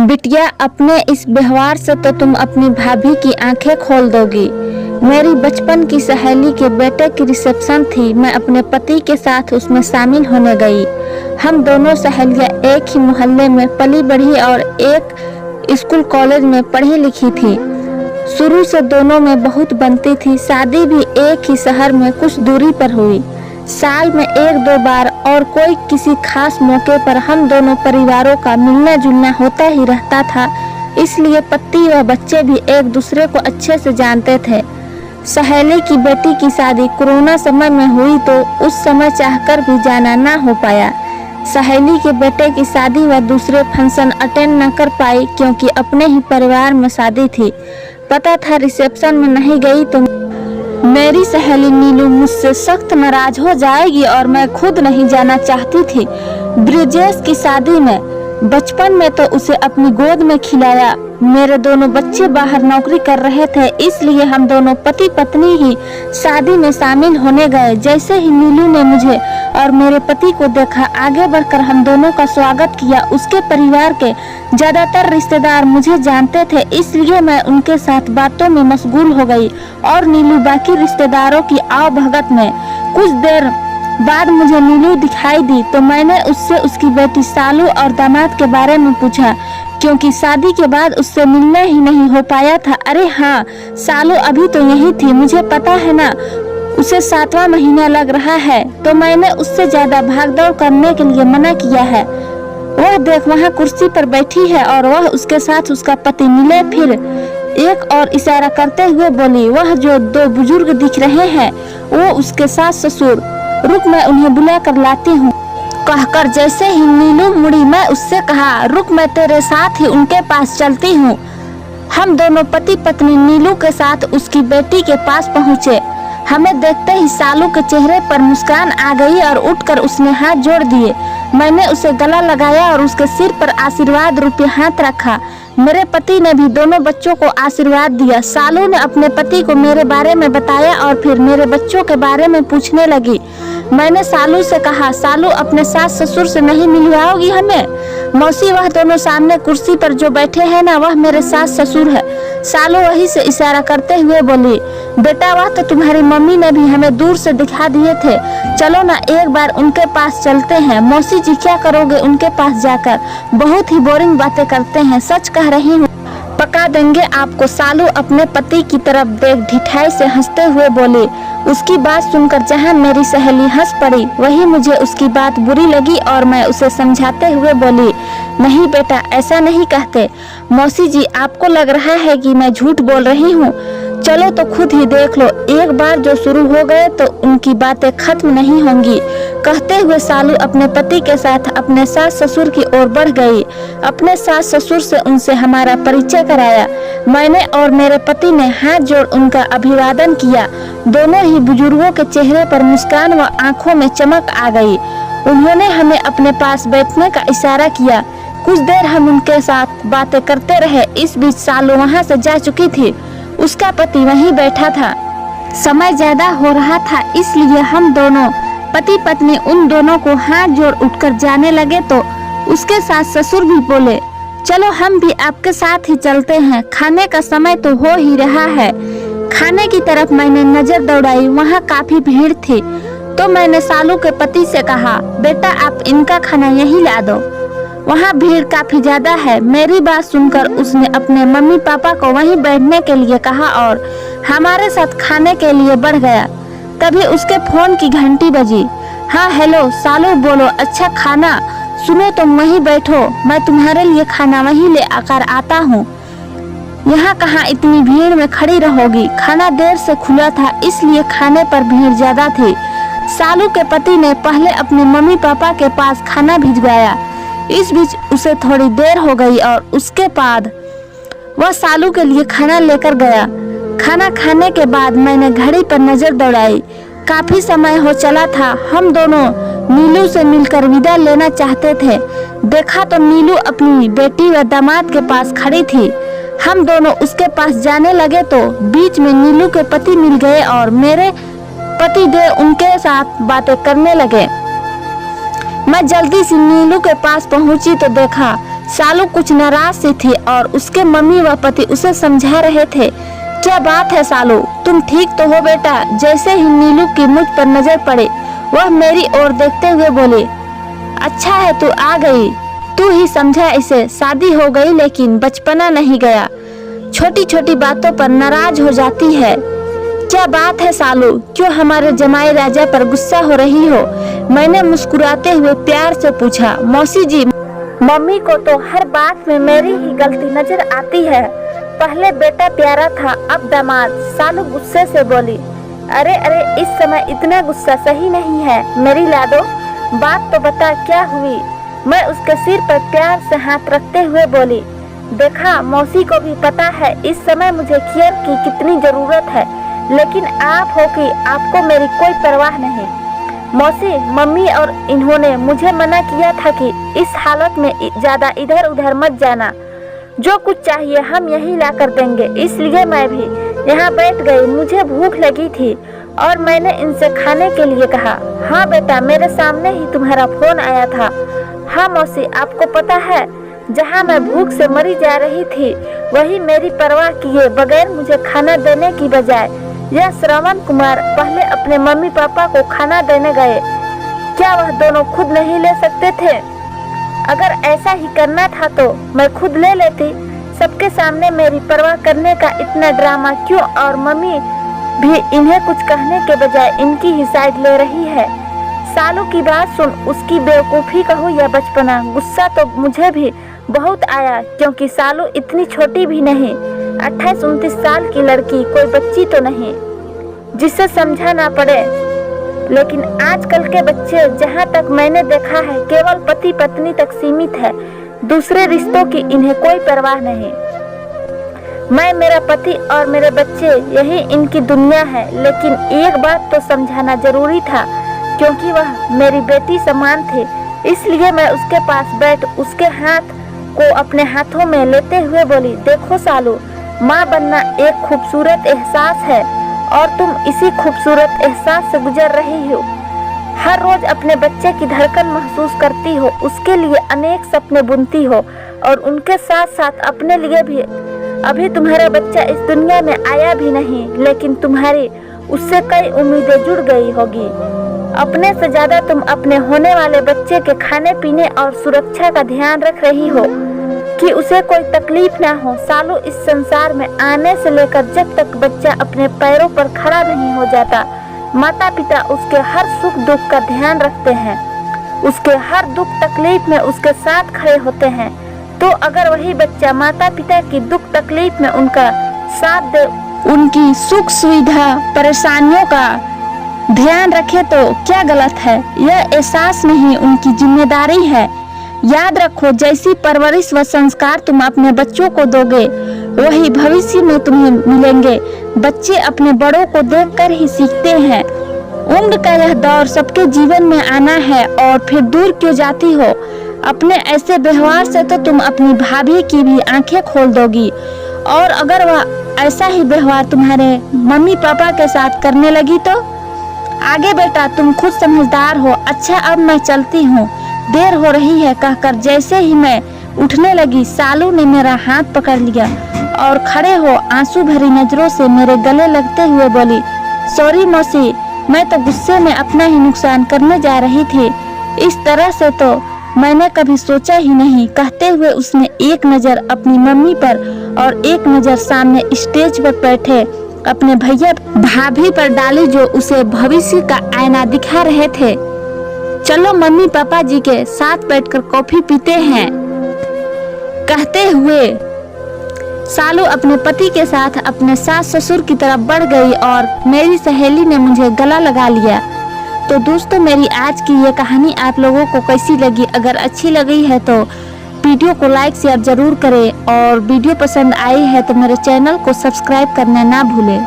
बिटिया, अपने इस व्यवहार से तो तुम अपनी भाभी की आंखें खोल दोगी। मेरी बचपन की सहेली के बेटे की रिसेप्शन थी। मैं अपने पति के साथ उसमें शामिल होने गई। हम दोनों सहेलियां एक ही मोहल्ले में पली बढ़ी और एक स्कूल कॉलेज में पढ़ी लिखी थी। शुरू से दोनों में बहुत बनती थी। शादी भी एक ही शहर में कुछ दूरी पर हुई। साल में एक दो बार और कोई किसी खास मौके पर हम दोनों परिवारों का मिलना जुलना होता ही रहता था। इसलिए पति व बच्चे भी एक दूसरे को अच्छे से जानते थे। सहेली की बेटी की शादी कोरोना समय में हुई तो उस समय चाहकर भी जाना ना हो पाया। सहेली के बेटे की शादी व दूसरे फंक्शन अटेंड न कर पाई क्योंकि अपने ही परिवार में शादी थी। पता था रिसेप्शन में नहीं गई तो मेरी सहेली नीलू मुझसे सख्त नाराज हो जाएगी और मैं खुद नहीं जाना चाहती थी। ब्रिजेश की शादी में बचपन में तो उसे अपनी गोद में खिलाया। मेरे दोनों बच्चे बाहर नौकरी कर रहे थे, इसलिए हम दोनों पति पत्नी ही शादी में शामिल होने गए। जैसे ही नीलू ने मुझे और मेरे पति को देखा, आगे बढ़कर हम दोनों का स्वागत किया। उसके परिवार के ज्यादातर रिश्तेदार मुझे जानते थे, इसलिए मैं उनके साथ बातों में मशगूल हो गई और नीलू बाकी रिश्तेदारों की आवभगत में। कुछ देर बाद मुझे नीलू दिखाई दी तो मैंने उससे उसकी बेटी सालू और दामाद के बारे में पूछा, क्योंकि शादी के बाद उससे मिलना ही नहीं हो पाया था। अरे हाँ, सालू अभी तो यही थी, मुझे पता है ना, उसे 7वां महीना लग रहा है। तो मैंने उससे ज्यादा भागदौड़ करने के लिए मना किया है। वह देख, वहाँ कुर्सी पर बैठी है और वह उसके साथ उसका पति मिले। फिर एक और इशारा करते हुए बोली, वह जो दो बुजुर्ग दिख रहे हैं वो उसके सास ससुर। रुक, मैं उन्हें बुला कर लाती हूँ। कहकर जैसे ही नीलू मुड़ी, मैं उससे कहा, रुक, मैं तेरे साथ ही उनके पास चलती हूँ। हम दोनों पति पत्नी नीलू के साथ उसकी बेटी के पास पहुँचे। हमें देखते ही सालू के चेहरे पर मुस्कान आ गई और उठकर उसने हाथ जोड़ दिए। मैंने उसे गला लगाया और उसके सिर पर आशीर्वाद रूपी हाथ रखा। मेरे पति ने भी दोनों बच्चों को आशीर्वाद दिया। सालू ने अपने पति को मेरे बारे में बताया और फिर मेरे बच्चों के बारे में पूछने लगी। मैंने सालू से कहा, सालू, अपने सास ससुर से नहीं मिलवाओगी हमें? मौसी, वह दोनों सामने कुर्सी पर जो बैठे हैं ना, वह मेरे सास ससुर है। सालू वही से इशारा करते हुए बोली, बेटा, वह तो तुम्हारी मम्मी ने भी हमें दूर से दिखा दिए थे। चलो ना एक बार उनके पास चलते हैं। मौसी जी, क्या करोगे उनके पास जाकर? बहुत ही बोरिंग बातें करते हैं, सच कह रही हूँ, पका देंगे आपको। सालू अपने पति की तरफ देख ढिठाई से हंसते हुए बोली। उसकी बात सुनकर जहां मेरी सहेली हंस पड़ी, वही मुझे उसकी बात बुरी लगी और मैं उसे समझाते हुए बोली, नहीं बेटा, ऐसा नहीं कहते। मौसी जी, आपको लग रहा है कि मैं झूठ बोल रही हूँ। चलो तो खुद ही देख लो, एक बार जो शुरू हो गए तो उनकी बातें खत्म नहीं होंगी। कहते हुए सालू अपने पति के साथ अपने सास ससुर की ओर बढ़ गई। अपने सास ससुर से उनसे हमारा परिचय कराया। मैंने और मेरे पति ने हाथ जोड़ उनका अभिवादन किया। दोनों ही बुजुर्गों के चेहरे पर मुस्कान व आंखों में चमक आ गई। उन्होंने हमें अपने पास बैठने का इशारा किया। कुछ देर हम उनके साथ बातें करते रहे। इस बीच सालू वहाँ से जा चुकी थी। उसका पति वहीं बैठा था। समय ज्यादा हो रहा था, इसलिए हम दोनों पति पत्नी उन दोनों को हाथ जोड़ उठकर जाने लगे तो उसके सास ससुर भी बोले, चलो हम भी आपके साथ ही चलते हैं, खाने का समय तो हो ही रहा है। खाने की तरफ मैंने नजर दौड़ाई, वहाँ काफी भीड़ थी। तो मैंने सालू के पति से कहा, बेटा, आप इनका खाना यहीं ला दो, वहाँ भीड़ काफी ज्यादा है। मेरी बात सुनकर उसने अपने मम्मी पापा को वहीं बैठने के लिए कहा और हमारे साथ खाने के लिए बढ़ गया। तभी उसके फोन की घंटी बजी। हाँ, हेलो सालू, बोलो। अच्छा, खाना? सुनो, तुम वहीं बैठो, मैं तुम्हारे लिए खाना वहीं ले आकर आता हूँ। यहाँ कहाँ इतनी भीड़ में खड़ी रहोगी? खाना देर से खुला था, इसलिए खाने पर भीड़ ज्यादा थी। सालू के पति ने पहले अपने मम्मी पापा के पास खाना भिजवाया। इस बीच उसे थोड़ी देर हो गई और उसके बाद वह सालू के लिए खाना लेकर गया। खाना खाने के बाद मैंने घड़ी पर नजर दौड़ाई। काफी समय हो चला था। हम दोनों नीलू से मिलकर विदा लेना चाहते थे। देखा तो नीलू अपनी बेटी व दामाद के पास खड़ी थी। हम दोनों उसके पास जाने लगे तो बीच में नीलू के पति मिल गए और मेरे पति देव उनके साथ बातें करने लगे। मैं जल्दी से नीलू के पास पहुंची तो देखा सालू कुछ नाराज सी थी और उसके मम्मी व पति उसे समझा रहे थे। क्या बात है सालू, तुम ठीक तो हो बेटा? जैसे ही नीलू की मुझ पर नजर पड़ी वह मेरी ओर देखते हुए बोली, अच्छा है तू आ गई, तू ही समझा इसे। शादी हो गई लेकिन बचपना नहीं गया, छोटी छोटी बातों पर नाराज हो जाती है। क्या बात है सालू, क्यों हमारे जमाई राजा पर गुस्सा हो रही हो? मैंने मुस्कुराते हुए प्यार से पूछा। मौसी जी, मम्मी को तो हर बात में मेरी ही गलती नजर आती है। पहले बेटा प्यारा था, अब दामाद। सालू गुस्से से बोली। अरे अरे, इस समय इतना गुस्सा सही नहीं है मेरी लाडो, बात तो बता क्या हुई? मैं उसके सिर पर प्यार से हाथ रखते हुए बोली, देखा मौसी को भी पता है इस समय मुझे केयर की कितनी जरूरत है, लेकिन आप हो कि आपको मेरी कोई परवाह नहीं। मौसी, मम्मी और इन्होंने मुझे मना किया था कि इस हालत में ज्यादा इधर उधर मत जाना, जो कुछ चाहिए हम यही ला कर देंगे, इसलिए मैं भी यहाँ बैठ गई। मुझे भूख लगी थी और मैंने इनसे खाने के लिए कहा। हाँ बेटा, मेरे सामने ही तुम्हारा फोन आया था। हाँ मौसी, आपको पता है जहाँ मैं भूख से मरी जा रही थी वही मेरी परवाह किए बगैर मुझे खाना देने की बजाय यह श्रवण कुमार पहले अपने मम्मी पापा को खाना देने गए। क्या वह दोनों खुद नहीं ले सकते थे? अगर ऐसा ही करना था तो मैं खुद ले लेती। सबके सामने मेरी परवाह करने का इतना ड्रामा क्यों? और मम्मी भी इन्हें कुछ कहने के बजाय इनकी ही साइड ले रही है। सालू की बात सुन उसकी बेवकूफ़ी कहूँ या बचपना, गुस्सा तो मुझे भी बहुत आया, क्योंकि सालू इतनी छोटी भी नहीं, 28-29 साल की लड़की, कोई बच्ची तो नहीं जिसे समझा ना पड़े। लेकिन आजकल के बच्चे जहाँ तक मैंने देखा है केवल पति पत्नी तक सीमित है, दूसरे रिश्तों की इन्हें कोई परवाह नहीं। मैं, मेरा पति और मेरे बच्चे यही इनकी दुनिया है। लेकिन एक बात तो समझाना जरूरी था, क्योंकि वह मेरी बेटी समान थी, इसलिए मैं उसके पास बैठ उसके हाथ को अपने हाथों में लेते हुए बोली, देखो सालू, माँ बनना एक खूबसूरत एहसास है और तुम इसी खूबसूरत एहसास से गुजर रही हो। हर रोज अपने बच्चे की धड़कन महसूस करती हो, उसके लिए अनेक सपने बुनती हो और उनके साथ साथ अपने लिए भी। अभी तुम्हारा बच्चा इस दुनिया में आया भी नहीं, लेकिन तुम्हारी उससे कई उम्मीदें जुड़ गई होगी। अपने से ज्यादा तुम अपने होने वाले बच्चे के खाने पीने और सुरक्षा का ध्यान रख रही हो कि उसे कोई तकलीफ ना हो। सालू, इस संसार में आने से लेकर जब तक बच्चा अपने पैरों पर खड़ा नहीं हो जाता, माता पिता उसके हर सुख दुख का ध्यान रखते हैं, उसके हर दुख तकलीफ में उसके साथ खड़े होते हैं। तो अगर वही बच्चा माता पिता की दुख तकलीफ में उनका साथ दे, उनकी सुख सुविधा परेशानियों का ध्यान रखे तो क्या गलत है? यह एहसास नहीं, उनकी जिम्मेदारी है। याद रखो, जैसी परवरिश व संस्कार तुम अपने बच्चों को दोगे वही भविष्य में तुम्हें मिलेंगे। बच्चे अपने बड़ों को देखकर ही सीखते हैं। उम्र का यह दौर सबके जीवन में आना है और फिर दूर क्यों जाती हो? अपने ऐसे व्यवहार से तो तुम अपनी भाभी की भी आंखें खोल दोगी, और अगर वह ऐसा ही व्यवहार तुम्हारे मम्मी पापा के साथ करने लगी तो? आगे बेटा, तुम खुद समझदार हो। अच्छा, अब मैं चलती हूँ, देर हो रही है कहकर जैसे ही मैं उठने लगी, सालू ने मेरा हाथ पकड़ लिया और खड़े हो आंसू भरी नजरों से मेरे गले लगते हुए बोली, सॉरी मौसी, मैं तो गुस्से में अपना ही नुकसान करने जा रही थी। इस तरह से तो मैंने कभी सोचा ही नहीं। कहते हुए उसने एक नज़र अपनी मम्मी पर और एक नज़र सामने स्टेज पर बैठे अपने भैया भाभी पर डाली, जो उसे भविष्य का आईना दिखा रहे थे। चलो मम्मी पापा जी के साथ बैठकर कॉफी पीते हैं, कहते हुए सालू अपने पति के साथ अपने सास ससुर की तरफ बढ़ गई और मेरी सहेली ने मुझे गला लगा लिया। तो दोस्तों, मेरी आज की ये कहानी आप लोगों को कैसी लगी? अगर अच्छी लगी है तो वीडियो को लाइक शेयर जरूर करें, और वीडियो पसंद आई है तो मेरे चैनल को सब्सक्राइब करना ना भूलें।